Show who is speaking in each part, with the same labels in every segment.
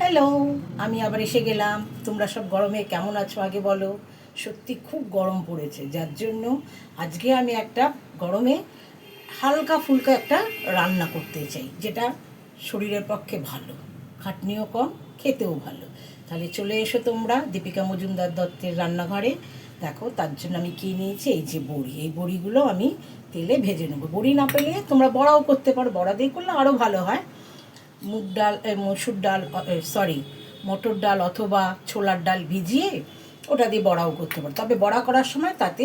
Speaker 1: Hello, আমি আবার এসে গেলাম। তোমরা সব গরমে কেমন আছো আগে বলো। সত্যি খুব গরম পড়েছে, যার জন্য আজকে আমি একটা গরমে হালকা ফুলকা একটা রান্না করতে চাই, যেটা শরীরের পক্ষে ভালো, খাটনিও কম, খেতেও ভালো। তাহলে চলে এসো তোমরা দীপিকা মজুমদার দত্তের রান্নাঘরে। দেখো, তার জন্য আমি কী নিয়েছি, এই যে বড়ি। এই বড়িগুলো আমি তেলে ভেজে নেবো। বড়ি না পেলে তোমরা বড়াও করতে পারো, বড়া দিয়ে করলে আরও ভালো হয়। মুগ ডাল, মসুর ডাল, সরি, মটর ডাল অথবা ছোলার ডাল ভিজিয়ে ওটা দিয়ে বড়াও করতে পারো। তবে বড়া করার সময় তাতে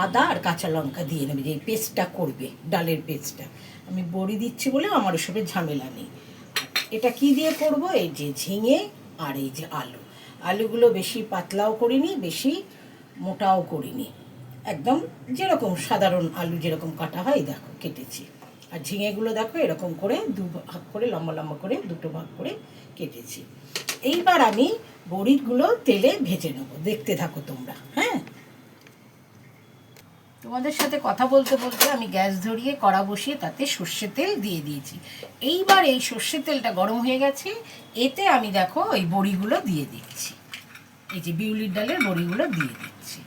Speaker 1: আদা আর কাঁচা লঙ্কা দিয়ে নেবে, যে পেস্টটা করবে, ডালের পেস্টটা। আমি বড়ি দিচ্ছি বলে আমার ওসবের ঝামেলা নেই। এটা কি দিয়ে করব? এই যে ঝিঙে আর এই যে আলু। আলুগুলো বেশি পাতলাও করিনি, বেশি মোটাও করিনি, একদম যেরকম সাধারণ আলু যেরকম কাটা হয় দেখো কেটেছি। আর ঝিঙেগুলো দেখো এরকম করে দু ভাগ করে, লম্বা লম্বা করে দুটো ভাগ করে কেটেছি। এইবার আমি বড়িগুলো তেলে ভেজে নেবো, দেখতে থাকো তোমরা। হ্যাঁ, তোমাদের সাথে কথা বলতে বলতে আমি গ্যাস ধরিয়ে কড়া বসিয়ে তাতে সর্ষে তেল দিয়ে দিয়েছি। এইবার এই সর্ষে তেলটা গরম হয়ে গেছে, এতে আমি দেখো ওই বড়িগুলো দিয়ে দিচ্ছি। এই যে বিউলির ডালের বড়িগুলো দিয়ে দিচ্ছি।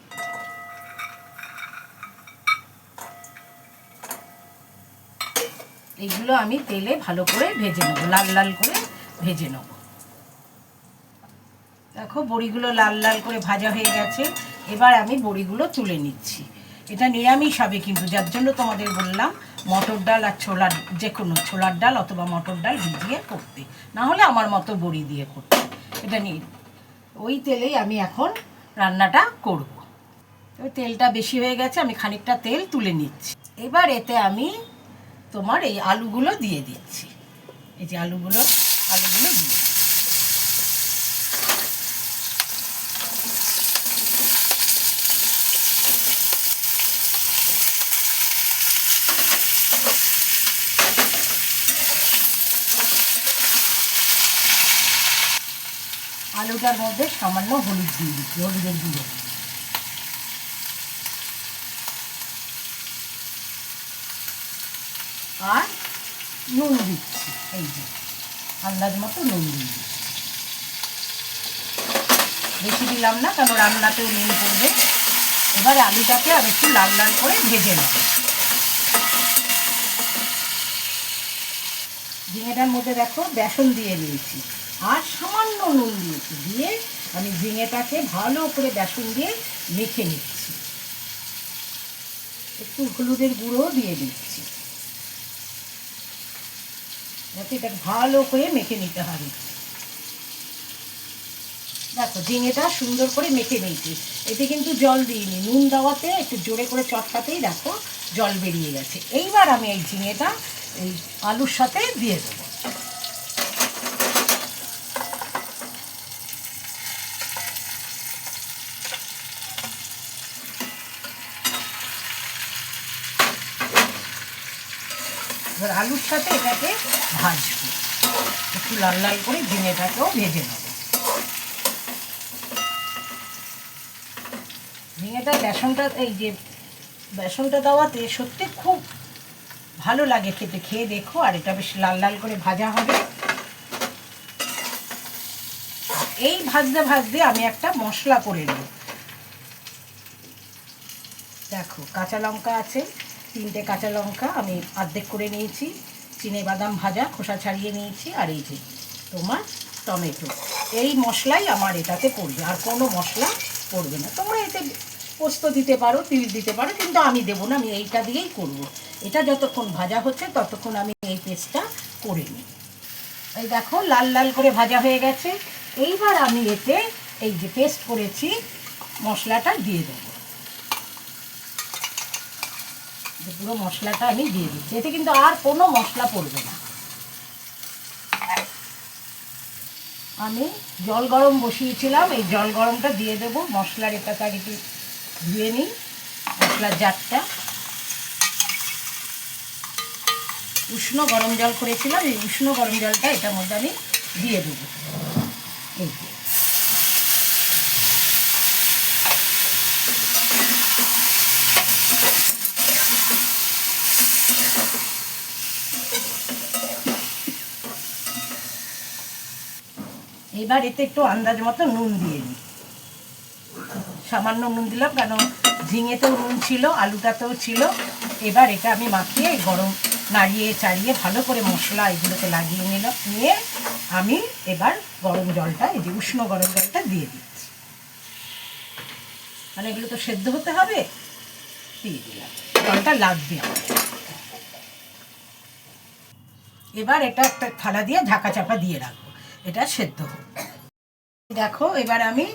Speaker 1: এইগুলো আমি তেলে ভালো করে ভেজে নেবো, লাল লাল করে ভেজে নেব। দেখো বড়িগুলো লাল লাল করে ভাজা হয়ে গেছে। এবার আমি বড়িগুলো তুলে নিচ্ছি। এটা নিরামিষ হবে কিন্তু, যার জন্য তোমাদের বললাম মটর ডাল আর ছোলার, যে কোনো ছোলার ডাল অথবা মটর ডাল ভিজিয়ে করতে, না হলে আমার মতো বড়ি দিয়ে করতে। এটা নিয়ে ওই তেলেই আমি এখন রান্নাটা করব। ওই তেলটা বেশি হয়ে গেছে, আমি খানিকটা তেল তুলে নিচ্ছি। এবার এতে আমি তোমার এই আলুগুলো দিয়ে দিচ্ছি। এই যে আলুগুলো দিয়ে আলুটার মধ্যে সামান্য হলুদ দিয়ে দিচ্ছি, হলুদের গুঁড়ো। আর নুন দিচ্ছি, এই যে আন্দাজ মতো নুন দিয়ে দিচ্ছি। বেশি দিলাম না, কারণ রান্নাতেও নুন পড়বে। এবারে আলুটাকে আমি একটু লাল লাল করে ভেজে নেব। ঝিঙেটার মধ্যে দেখো বেসন দিয়ে দিয়েছি আর সামান্য নুন দিয়েছি, দিয়ে আমি ঝিঙেটাকে ভালো করে বেসন দিয়ে মেখে নিচ্ছি। একটু হলুদের গুঁড়ো দিয়ে দিচ্ছি, যাতে এটা ভালো করে মেখে নিতে হবে। দেখো ঝিঙেটা সুন্দর করে মেখে নিয়েছি। এতে কিন্তু জল দিইনি, নুন দেওয়াতে একটু জোরে করে চটকাতেই দেখো জল বেরিয়ে গেছে। এইবার আমি এই ঝিঙেটা এই আলুর সাথে দিয়ে দেবো। এবার আলুর সাথে এটাকে ভাজবো, একটু লাল লাল করে ঝিঙেটাকেও ভেজে নেব। ঝিঙেটা বেসনটা, এই যে বেসনটা দেওয়াতে সত্যি খুব ভালো লাগে খেতে, খেয়ে দেখো। আর এটা বেশ লাল লাল করে ভাজা হবে। এই ভাজতে ভাজতে আমি একটা মশলা করে নেব। দেখো কাঁচা লঙ্কা আছে, 3টে কাঁচা লঙ্কা আমি অর্ধেক করে নিয়েছি, চিনেবাদাম ভাজা খোসা ছাড়িয়ে নিয়েছি, আর এই যে তোমার টমেটো। এই মশলাই আমার এটাতে পড়বে, আর কোনো মশলা পড়বে না। তোমরা এতে পোস্ত দিতে পারো, তিল দিতে পারো, কিন্তু আমি দেবো না, আমি এইটা দিয়েই করব। এটা যতক্ষণ ভাজা হচ্ছে ততক্ষণ আমি এই পেস্টটা করে নিই। এই দেখো লাল লাল করে ভাজা হয়ে গেছে। এইবার আমি এতে এই যে পেস্ট করেছি মশলাটা দিয়ে দেবো। পুরো মশলাটা আমি দিয়ে দিচ্ছি, এতে কিন্তু আর কোনো মশলা পড়বে না। আমি জল গরম বসিয়েছিলাম, এই জল গরমটা দিয়ে দেবো। মশলার এটাকে আগে একটু ধুয়ে নিই, মশলার জারটা। উষ্ণ গরম জল করেছিলাম, এই উষ্ণ গরম জলটা এটার মধ্যে আমি দিয়ে দেবো। এই এবার এতে একটু আন্দাজ মতো নুন দিয়ে দিই, সামান্য নুন দিলাম, কেন ঝিঙেতেও নুন ছিল, আলুটাতেও ছিল। এবার এটা আমি মাখিয়ে গরম নাড়িয়ে চাড়িয়ে ভালো করে মশলা এগুলোতে লাগিয়ে নিয়ে আমি এবার গরম জলটা, এই যে উষ্ণ গরম জলটা দিয়ে দিচ্ছি, মানে এগুলো তো সেদ্ধ হতে হবে, দিয়ে দিলাম, জলটা লাগবে আমার। এবার এটা একটা থালা দিয়ে ঢাকা চাপা দিয়ে রাখবো, এটা সেদ্ধ হোক। দেখো এবার আমি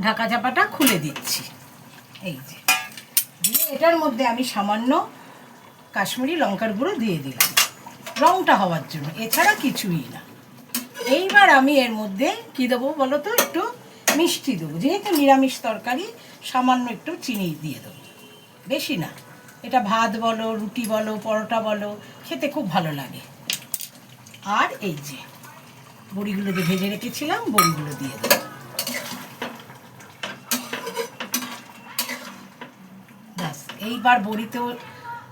Speaker 1: ঢাকা চাপাটা খুলে দিচ্ছি, এই যে দিয়ে এটার মধ্যে আমি সামান্য কাশ্মীরি লঙ্কার গুঁড়ো দিয়ে দিলাম রঙটা হওয়ার জন্য, এছাড়া কিছুই না। এইবার আমি এর মধ্যে কি দেবো বলো তো, একটু মিষ্টি দেবো, যেহেতু নিরামিষ তরকারি সামান্য একটু চিনি দিয়ে দেবো, বেশি না। এটা ভাত বলো, রুটি বলো, পরোটা বলো, খেতে খুব ভালো লাগে। আর এই যে বড়িগুলো যে ভেজে রেখেছিলাম, বড়িগুলো দিয়ে দেবো। ব্যাস, এইবার বড়িতেও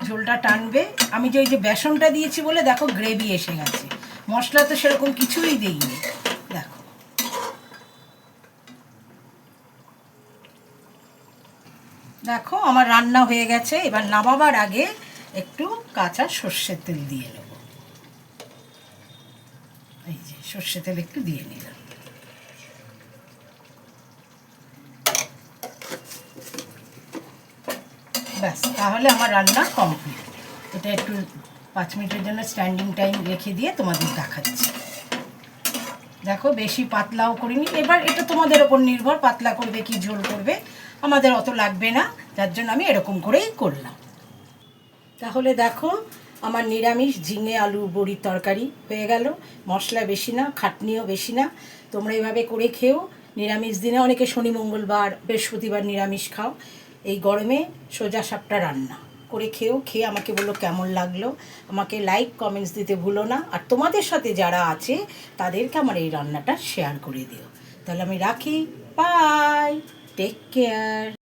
Speaker 1: ঝোলটা টানবে। আমি যে ওই যে বেসনটা দিয়েছি বলে দেখো গ্রেভি এসে গেছে, মশলা তো সেরকম কিছুই দিইনি। দেখো দেখো আমার রান্না হয়ে গেছে। এবার নামাবার আগে একটু কাঁচা সর্ষের তেল দিয়ে নেব, এই যে সর্ষের তেল একটু দিয়ে নিলাম। ব্যাস, তাহলে আমার রান্না কমপ্লিট। এটা একটু 5 মিনিটের জন্য স্ট্যান্ডিং টাইম রেখে দিয়ে তোমাদের দেখাচ্ছি। দেখো বেশি পাতলাও করিনি, এবার এটা তোমাদের ওপর নির্ভর, পাতলা করবে কি ঝোল করবে, আমাদের অত লাগবে না, যার জন্য আমি এরকম করেই করলাম। তাহলে দেখো আমার নিরামিষ ঝিঙে আলু বড়ির তরকারি হয়ে গেল। মশলা বেশি না, খাটনিও বেশি না। তোমরা এভাবে করে খেও। নিরামিষ দিনে অনেকে শনি মঙ্গলবার বৃহস্পতিবার নিরামিষ খাও, এই গরমে সোজা সাপটা রান্না করে খেও, খেয়ে আমাকে বলো কেমন লাগলো। আমাকে লাইক কমেন্টস দিতে ভুলো না, আর তোমাদের সাথে যারা আছে তাদেরকে আমার এই রান্নাটা শেয়ার করে দিও। তাহলে আমি রাখি, বাই, টেক কেয়ার।